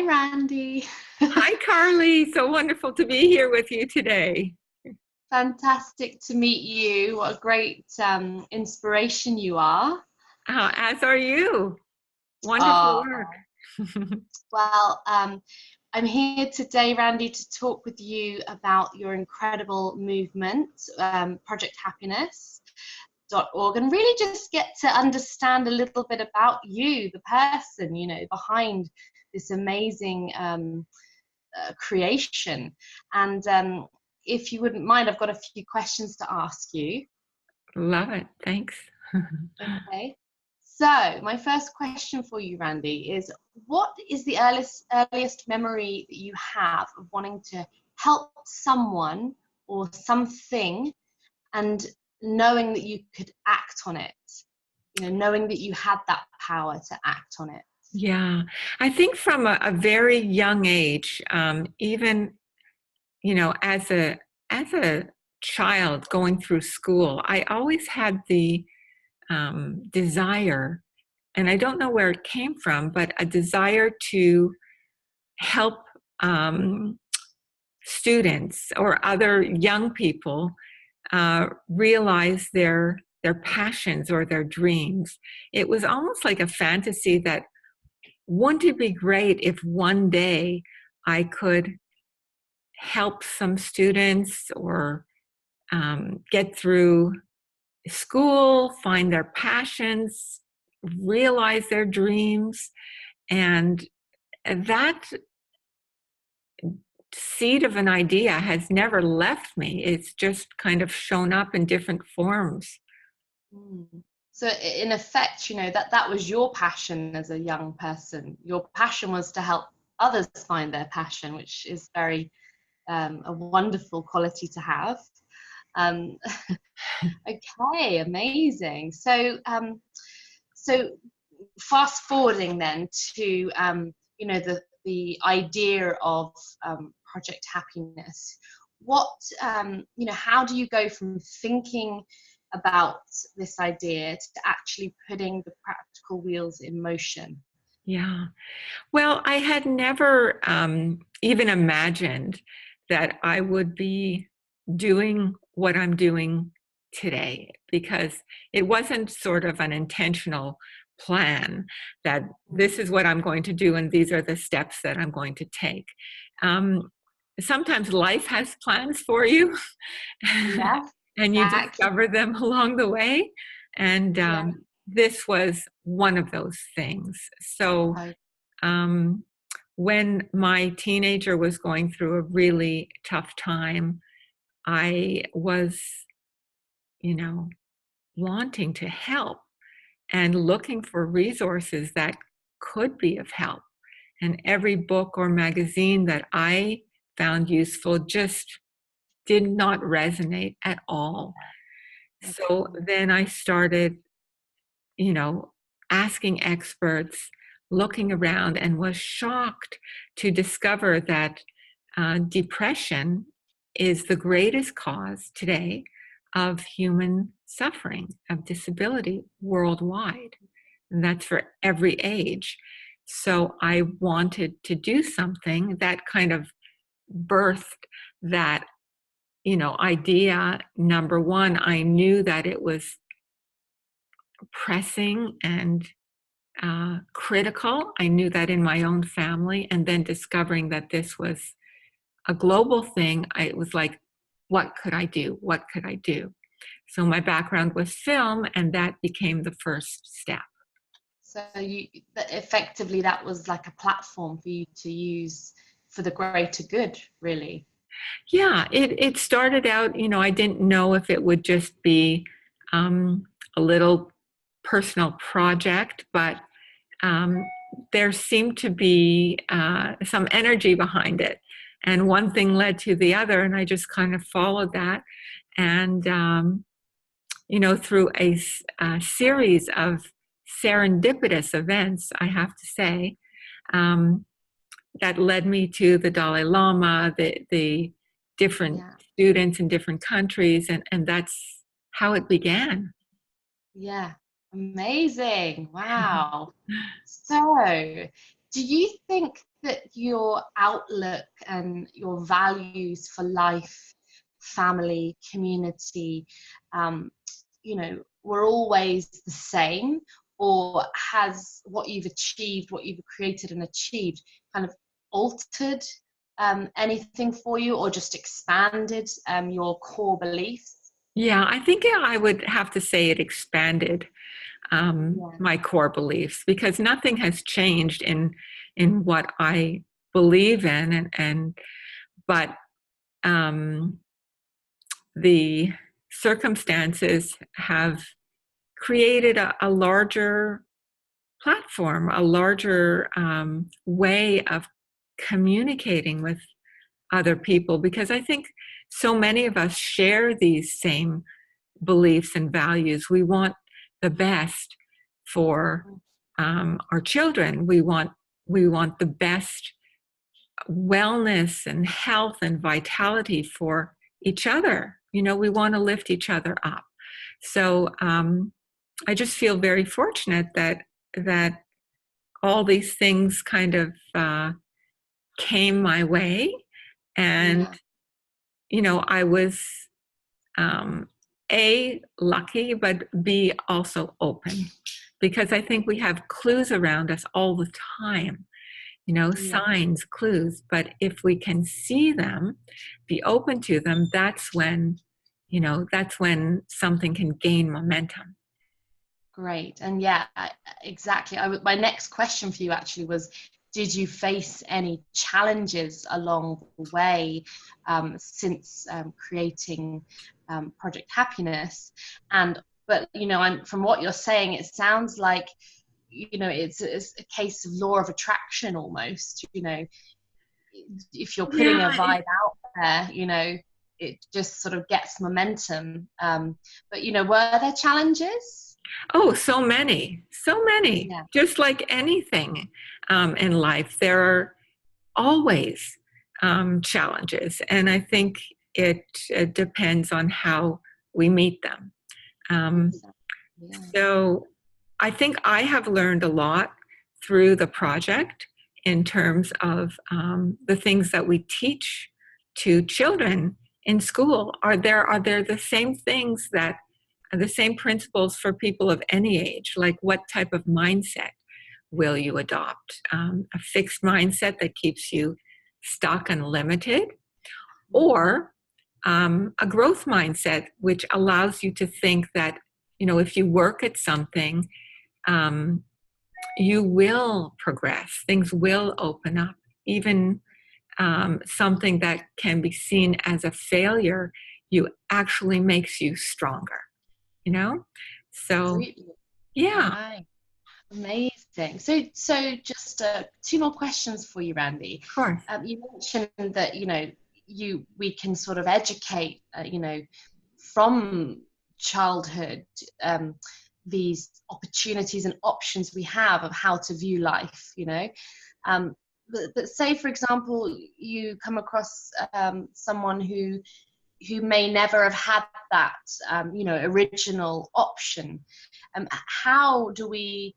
Hi, Randy. Hi, Carly. So wonderful to be here with you today. Fantastic to meet you. What a great inspiration you are. As are you. Wonderful Oh, work. well, I'm here today, Randy, to talk with you about your incredible movement, Project Happiness.org, and really just get to understand a little bit about you, the person, behind this amazing creation. And if you wouldn't mind, I've got a few questions to ask you. Love it. Thanks. Okay. So my first question for you, Randy, is what is the earliest memory that you have of wanting to help someone or something and knowing that you could act on it, knowing that you had that power to act on it? Yeah, I think from a very young age, even as a child going through school, I always had the desire, and I don't know where it came from, but a desire to help students or other young people realize their passions or their dreams. It was almost like a fantasy that wouldn't it be great if one day I could help some students or get through school, find their passions, realize their dreams. And that seed of an idea has never left me. It's just kind of shown up in different forms. Mm. So in effect, that was your passion as a young person. Your passion was to help others find their passion, which is very a wonderful quality to have. Um, okay, amazing. So fast forwarding then to the idea of Project Happiness. What how do you go from thinking about this idea to actually putting the practical wheels in motion? Yeah. Well, I had never even imagined that I would be doing what I'm doing today, because it wasn't sort of an intentional plan that this is what I'm going to do and these are the steps that I'm going to take. Um, Sometimes life has plans for you Yes, and you exactly. discover them along the way. And Yeah. this was one of those things. So um, when my teenager was going through a really tough time, I was, wanting to help and looking for resources that could be of help. And every book or magazine that I found useful just did not resonate at all. So then I started, you know, asking experts, looking around, and was shocked to discover that depression is the greatest cause today of human suffering, of disability worldwide. And that's for every age. So I wanted to do something that kind of birthed that, idea. Number one, I knew that it was pressing and critical. I knew that in my own family, and then discovering that this was a global thing, it was like, what could I do? What could I do? So my background was film, and that became the first step. So effectively that was like a platform for you to use for the greater good, really. Yeah, it started out, I didn't know if it would just be a little personal project, but um, there seemed to be some energy behind it. And one thing led to the other, and I just kind of followed that. And, through a series of serendipitous events, I have to say, um, that led me to the Dalai Lama, the different Yeah. students in different countries, and that's how it began. Yeah. Amazing. Wow. So Do you think that your outlook and your values for life, family, community, um, were always the same? Or has what you've achieved, what you've created and achieved, kind of altered anything for you, or just expanded your core beliefs? Yeah, I think I would have to say it expanded Yeah. my core beliefs, because nothing has changed in what I believe in, but um, the circumstances have created a larger platform, a larger way of communicating with other people, because I think so many of us share these same beliefs and values. We want the best for our children. We want the best wellness and health and vitality for each other. We want to lift each other up. So I just feel very fortunate that all these things kind of came my way, and Yeah. I was A, lucky, but B, also open, because I think we have clues around us all the time, Yeah. signs, clues. But if we can see them, be open to them, that's when something can gain momentum. Great. And yeah, exactly. My next question for you actually was, did you face any challenges along the way since creating Project Happiness? But from what you're saying, it sounds like it's a case of law of attraction almost. If you're putting a Yeah. vibe out there, it just sort of gets momentum. But were there challenges? Oh, so many. Yeah. Just like anything in life, there are always challenges, and I think it depends on how we meet them. Um, Exactly. Yeah. so I think I have learned a lot through the project in terms of the things that we teach to children in school. Are there the same things that the same principles for people of any age? Like, what type of mindset will you adopt? A fixed mindset that keeps you stuck and limited, or a growth mindset, which allows you to think that, if you work at something, um, you will progress, things will open up. Even something that can be seen as a failure, you actually makes you stronger, you know? So, Absolutely. yeah, Right. Amazing. So just two more questions for you, Randy. of course. You mentioned that we can sort of educate from childhood, these opportunities and options we have of how to view life. But say, for example, you come across someone who may never have had that original option. How do we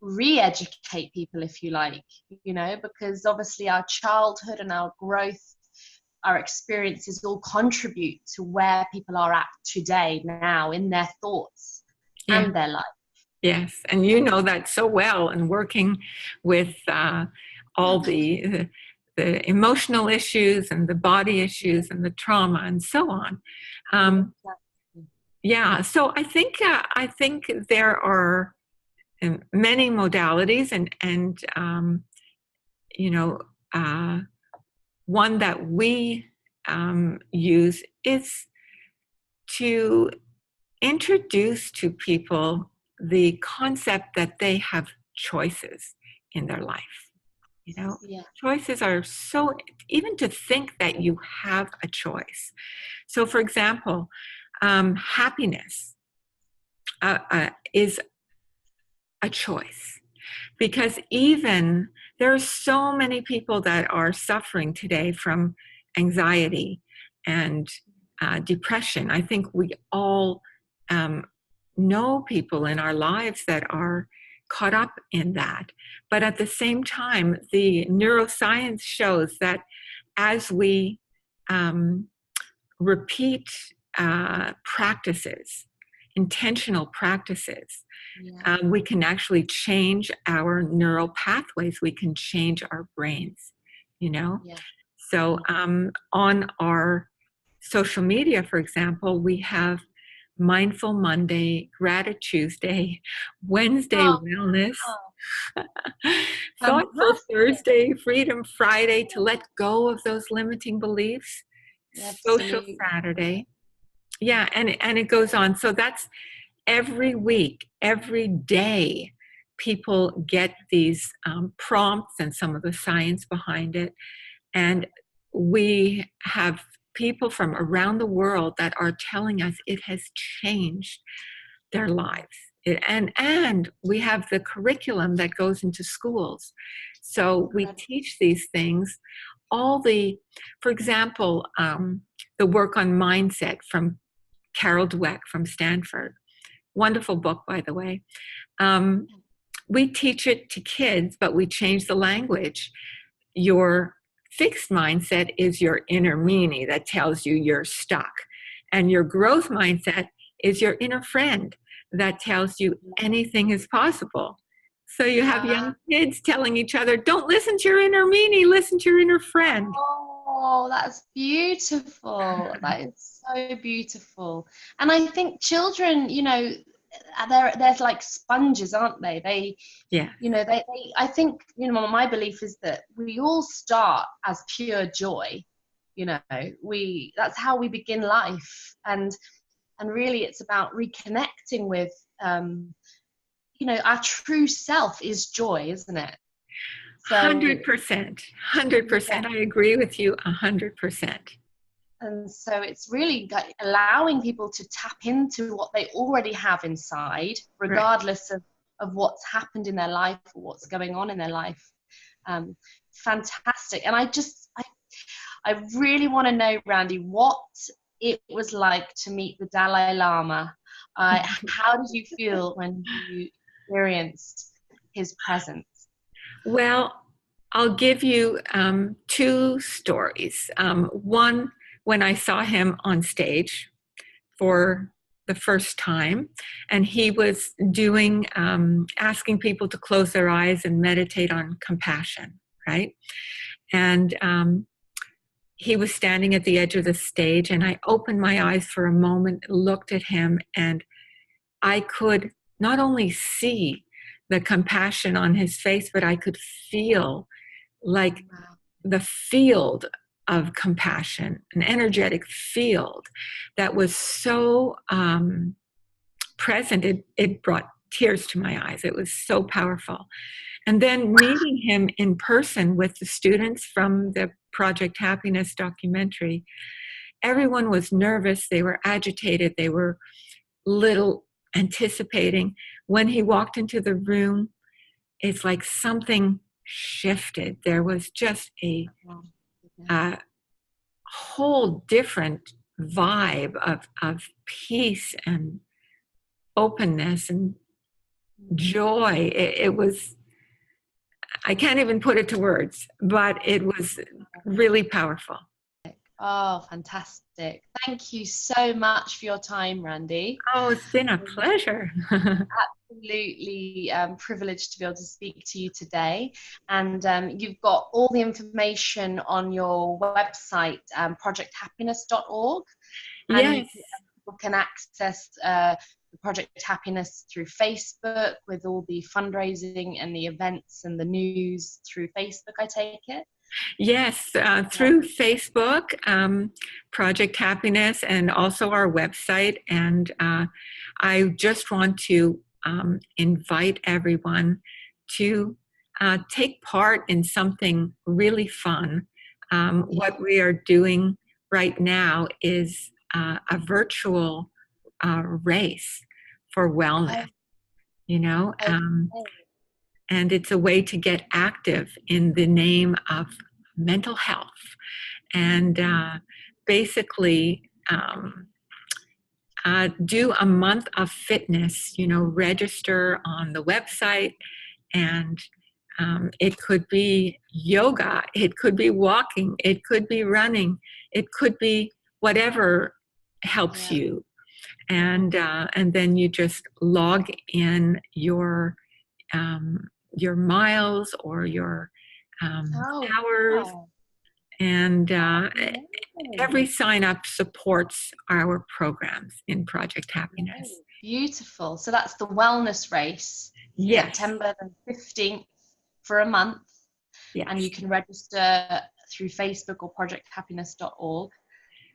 re-educate people, if you like, because obviously our childhood and our growth, our experiences all contribute to where people are at today, now, in their thoughts Yeah. and their life. Yes, and you know that so well, and working with all the emotional issues and the body issues and the trauma and so on. Yeah, so I think there are many modalities, and you know one that we use is to introduce to people the concept that they have choices in their life. Yeah. Choices are so, even to think that you have a choice. So, for example, happiness is a choice, because even there are so many people that are suffering today from anxiety and depression. I think we all know people in our lives that are caught up in that. But at the same time, the neuroscience shows that as we repeat practices, intentional practices, Yeah. we can actually change our neural pathways. We can change our brains, you know? Yeah. So on our social media, for example, we have Mindful Monday, Gratitude Tuesday, Wednesday Oh, Wellness, Thoughtful fantastic. Thursday, Freedom Friday, to let go of those limiting beliefs, Social Absolutely. Saturday. Yeah, and it goes on. So that's every week, every day, people get these prompts and some of the science behind it. And we have people from around the world that are telling us it has changed their lives. And we have the curriculum that goes into schools. So we Incredible. teach these things. For example, the work on mindset from Carol Dweck from Stanford. Wonderful book, by the way. We teach it to kids, but we change the language. Your fixed mindset is your inner meanie that tells you you're stuck. And your growth mindset is your inner friend that tells you anything is possible. So you have young kids telling each other, don't listen to your inner meanie, listen to your inner friend. Oh, that's beautiful. That is so beautiful. And I think children, they're like sponges, aren't they? Yeah. I think, my belief is that we all start as pure joy. That's how we begin life. And really it's about reconnecting with, our true self is joy, isn't it? So 100%. 100%. I agree with you 100%. And so it's really allowing people to tap into what they already have inside, Right. regardless of what's happened in their life or what's going on in their life. Fantastic. And I really want to know, Randy, what it was like to meet the Dalai Lama. How did you feel when you experienced his presence? Well, I'll give you two stories. One, when I saw him on stage for the first time, and he was doing, asking people to close their eyes and meditate on compassion, right? And he was standing at the edge of the stage, and I opened my eyes for a moment, looked at him, and I could not only see the compassion on his face, but I could feel like the field of compassion, an energetic field that was so present, it brought tears to my eyes. It was so powerful. And then meeting him in person with the students from the Project Happiness documentary, everyone was nervous, they were agitated, they were little anticipating. When he walked into the room, it's like something shifted. There was just a whole different vibe of peace and openness and joy. It was, I can't even put it to words, but it was really powerful. Oh, fantastic. Thank you so much for your time, Randy. Oh, it's been a pleasure. Absolutely privileged to be able to speak to you today. And you've got all the information on your website, projecthappiness.org. And Yes. people can access the Project Happiness through Facebook with all the fundraising and the events and the news through Facebook, I take it. Yes, through Facebook, Project Happiness, and also our website. And I just want to invite everyone to take part in something really fun. What we are doing right now is a virtual race for wellness, and it's a way to get active in the name of mental health. And basically, do a month of fitness, register on the website, and it could be yoga, it could be walking, it could be running, it could be whatever helps Yeah. you. And then you just log in your miles or your Oh, hours, wow. and Amazing. every sign up supports our programs in Project Happiness. Beautiful. So that's the wellness race, Yes, September the 15th, for a month. And yes, you can register through Facebook or projecthappiness.org.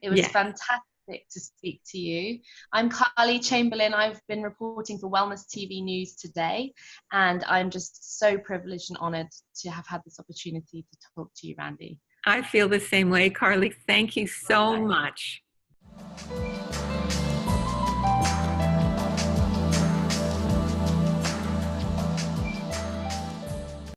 It was yes. fantastic to speak to you. I'm Carley Chamberlain. I've been reporting for Wellness TV News today, and I'm just so privileged and honored to have had this opportunity to talk to you, Randy. I feel the same way, Carley. Thank you so much.